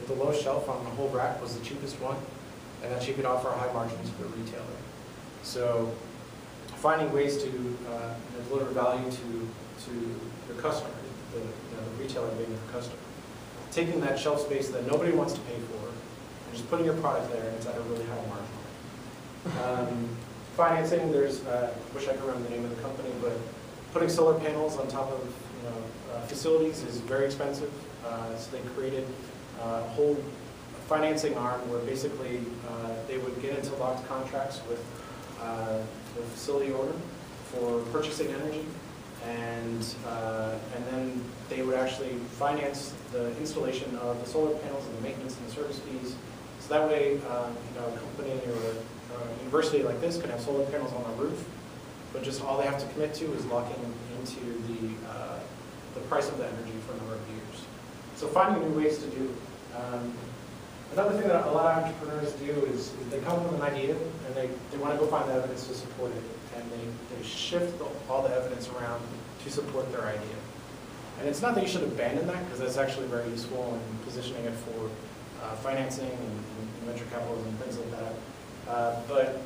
the lowest shelf on the whole rack was the cheapest one, and that she could offer a high margin to the retailer. So finding ways to deliver value to your customer, the retailer being your customer. Taking that shelf space that nobody wants to pay for, and just putting your product there, and it's at a really high margin. Financing, there's, wish I could remember the name of the company, but putting solar panels on top of facilities is very expensive. So they created a whole financing arm where basically they would get into locked contracts with the facility owner for purchasing energy, and then they would actually finance the installation of the solar panels and the maintenance and the service fees. So that way, a company or a university like this can have solar panels on the roof, but just all they have to commit to is locking into the price of the energy for a number of years. So finding new ways to do. Another thing that a lot of entrepreneurs do is they come up with an idea and they want to go find the evidence to support it, and they shift all the evidence around to support their idea. And it's not that you should abandon that, because that's actually very useful in positioning it for financing and venture capitalism and things like that. But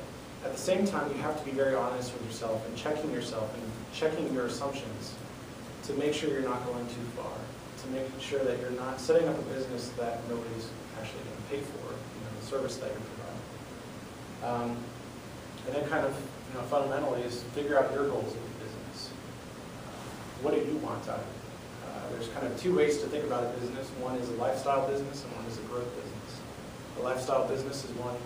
at the same time, you have to be very honest with yourself and checking yourself and checking your assumptions to make sure you're not going too far, to make sure that you're not setting up a business that nobody's actually going to pay for, the service that you're providing. And then kind of, fundamentally is figure out your goals with the business. What do you want out of it? There's kind of two ways to think about a business. One is a lifestyle business and one is a growth business. A lifestyle business is one,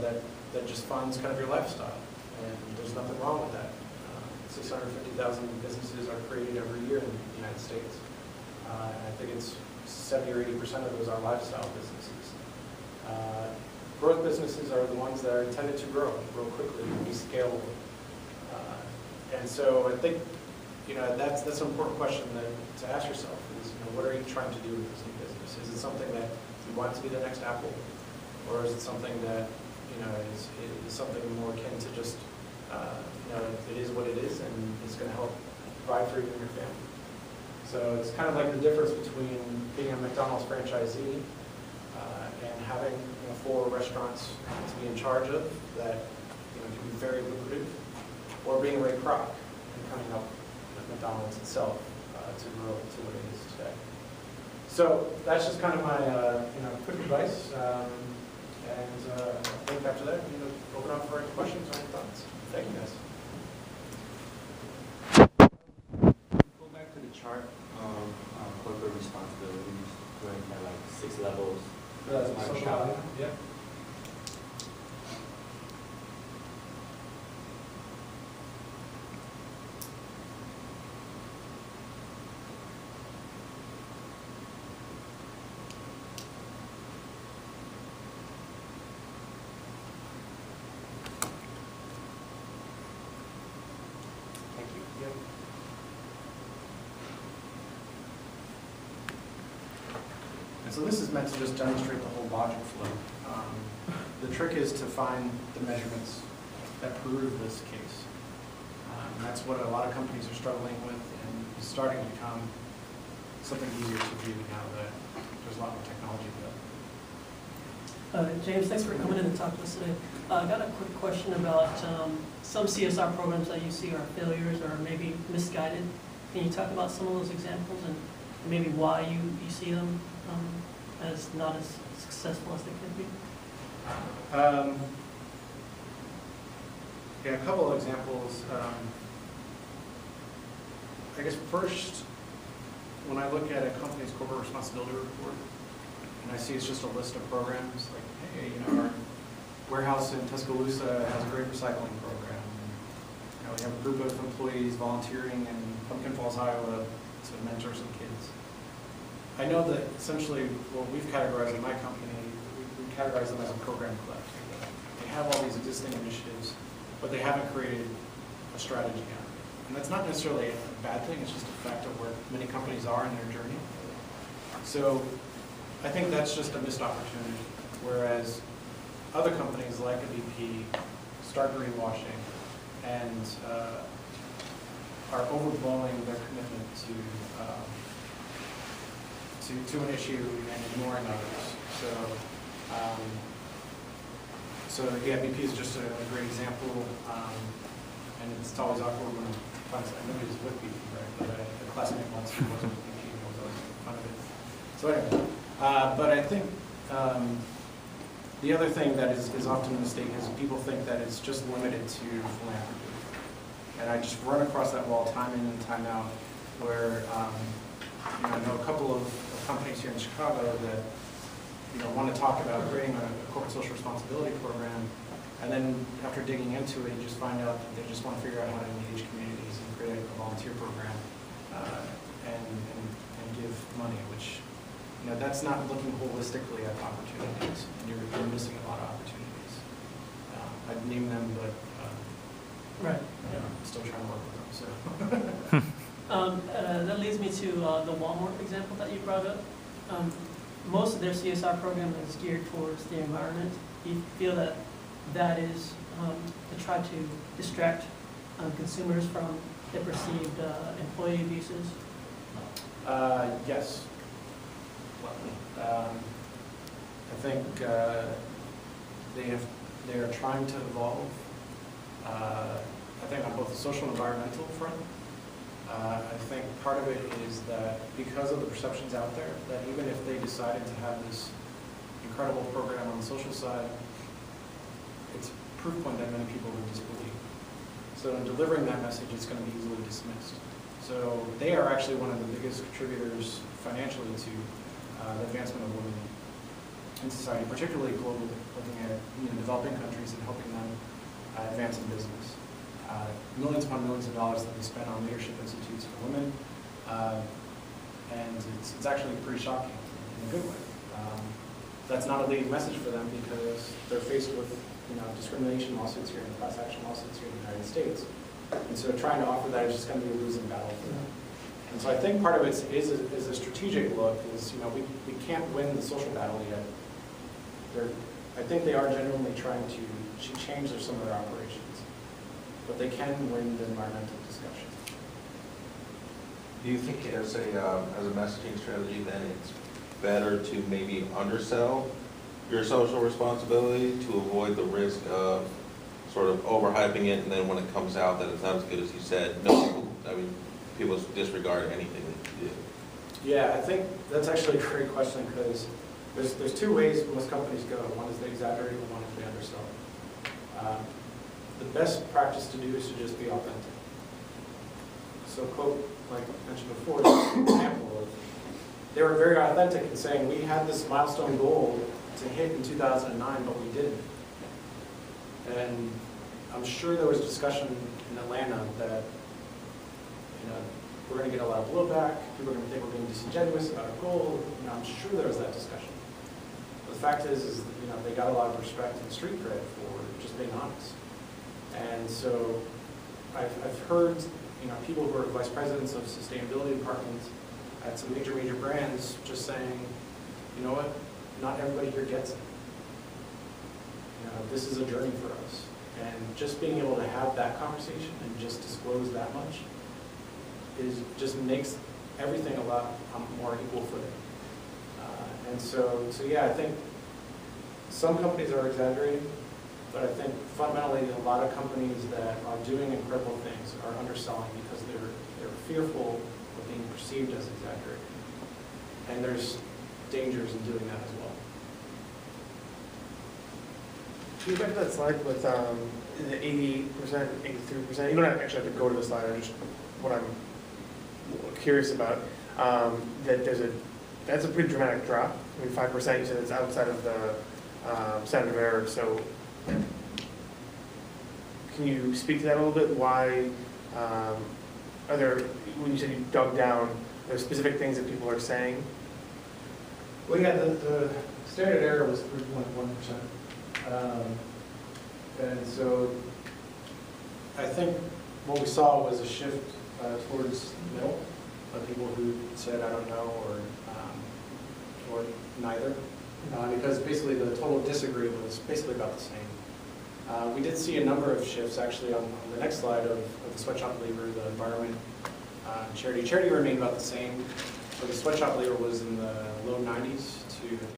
that just funds kind of your lifestyle, and there's nothing wrong with that. 650,000 businesses are created every year in the United States. And I think it's 70 or 80% of those are lifestyle businesses. Growth businesses are the ones that are intended to grow quickly, and be scalable. And so I think that's an important question to ask yourself is, what are you trying to do with this new business? Is it something that you want to be the next Apple, or is it something that is something more akin to just it is what it is, and it's going to help provide for you and your family. So it's kind of like the difference between being a McDonald's franchisee and having 4 restaurants to be in charge of that can be very lucrative, or being Ray Kroc and coming up with McDonald's itself to grow to what it is today. So that's just kind of my quick advice. And I think after that, open up for any questions or any thoughts. Thank you, guys. Go back to the chart of corporate responsibilities, where it had like 6 levels. Social value, yeah. So this is meant to just demonstrate the whole logic flow. The trick is to find the measurements that prove this case. And that's what a lot of companies are struggling with, and is starting to become something easier to do now that there's a lot more technology available. James, thanks for coming in and talking to us today. I got a quick question about some CSR programs that you see are failures or maybe misguided. Can you talk about some of those examples and maybe why you see them as not as successful as they could be? Yeah, a couple of examples. I guess first, when I look at a company's corporate responsibility report, and I see it's just a list of programs, like, hey, our warehouse in Tuscaloosa has a great recycling program. We have a group of employees volunteering in Pumpkin Falls, Iowa to mentor some kids. I know that essentially what we've categorized in my company, we categorize them as a program collector. They have all these existing initiatives, but they haven't created a strategy out of it. And that's not necessarily a bad thing, it's just a fact of where many companies are in their journey. So I think that's just a missed opportunity, whereas other companies like a BP start greenwashing and are overblowing their commitment to an issue and ignoring others. So yeah, BP is just a great example, and it's always awkward when nobody's with BP, right? But a classmate once who wasn't with BP was always making fun of it. So anyway, but I think the other thing that is often a mistake is people think that it's just limited to philanthropy. And I just run across that wall time in and time out where I know a couple of companies here in Chicago that want to talk about creating a corporate social responsibility program, and then after digging into it, you just find out that they just want to figure out how to engage communities and create a volunteer program and give money, which that's not looking holistically at opportunities. You're missing a lot of opportunities. I'd name them, but Right. I'm still trying to work with them. So. That leads me to the Walmart example that you brought up. Most of their CSR program is geared towards the environment. Do you feel that that is to try to distract consumers from the perceived employee abuses? Yes. I think they are trying to evolve. I think on both the social and environmental front. I think part of it is that because of the perceptions out there, that even if they decided to have this incredible program on the social side, it's a proof point that many people would disbelieve. So in delivering that message, it's going to be easily dismissed. So they are actually one of the biggest contributors financially to the advancement of women in society, particularly globally, looking at developing countries and helping them advance in business. Millions upon millions of dollars that they spend on leadership institutes for women, and it's actually pretty shocking in a good way. That's not a leading message for them because they're faced with discrimination lawsuits here and class action lawsuits here in the United States, and so trying to offer that is just going to be a losing battle for them. And so I think part of it is a strategic look. Is we can't win the social battle yet. I think they are genuinely trying to change some of their operations, but they can win the environmental discussion. Do you think as a messaging strategy then it's better to maybe undersell your social responsibility to avoid the risk of sort of overhyping it, and then when it comes out that it's not as good as you said, people disregard anything that you do? Yeah, I think that's actually a great question because there's two ways most companies go. One is they exaggerate and one is they undersell. The best practice to do is to just be authentic. So quote, like I mentioned before, is an example of, they were very authentic in saying we had this milestone goal to hit in 2009, but we didn't. And I'm sure there was discussion in Atlanta that we're going to get a lot of blowback, people are going to think we're being disingenuous about our goal. I'm sure there was that discussion. But the fact is they got a lot of respect and street cred for just being honest. And so I've heard people who are vice presidents of sustainability departments at some major brands just saying, you know what, not everybody here gets it. This is a journey for us. And just being able to have that conversation and just disclose that much just makes everything a lot more equal footing. And so yeah, I think some companies are exaggerating, but I think fundamentally a lot of companies that are doing incredible things are underselling because they're fearful of being perceived as exaggerating. And there's dangers in doing that as well. Can you go back to that slide with the 80%, 83%? You don't actually have to go to the slide. What I'm curious about, that's a pretty dramatic drop. I mean, 5%, you said it's outside of the standard of error. So can you speak to that a little bit? Why are there, when you said you dug down, there are specific things that people are saying? Well, yeah, the standard error was 3.1%. And so I think what we saw was a shift towards the middle of people who said, I don't know, or neither. Because basically the total disagree was basically about the same. We did see a number of shifts actually on the next slide of the sweatshop labor, the environment, charity. Charity remained about the same. for the sweatshop labor was in the low 90s to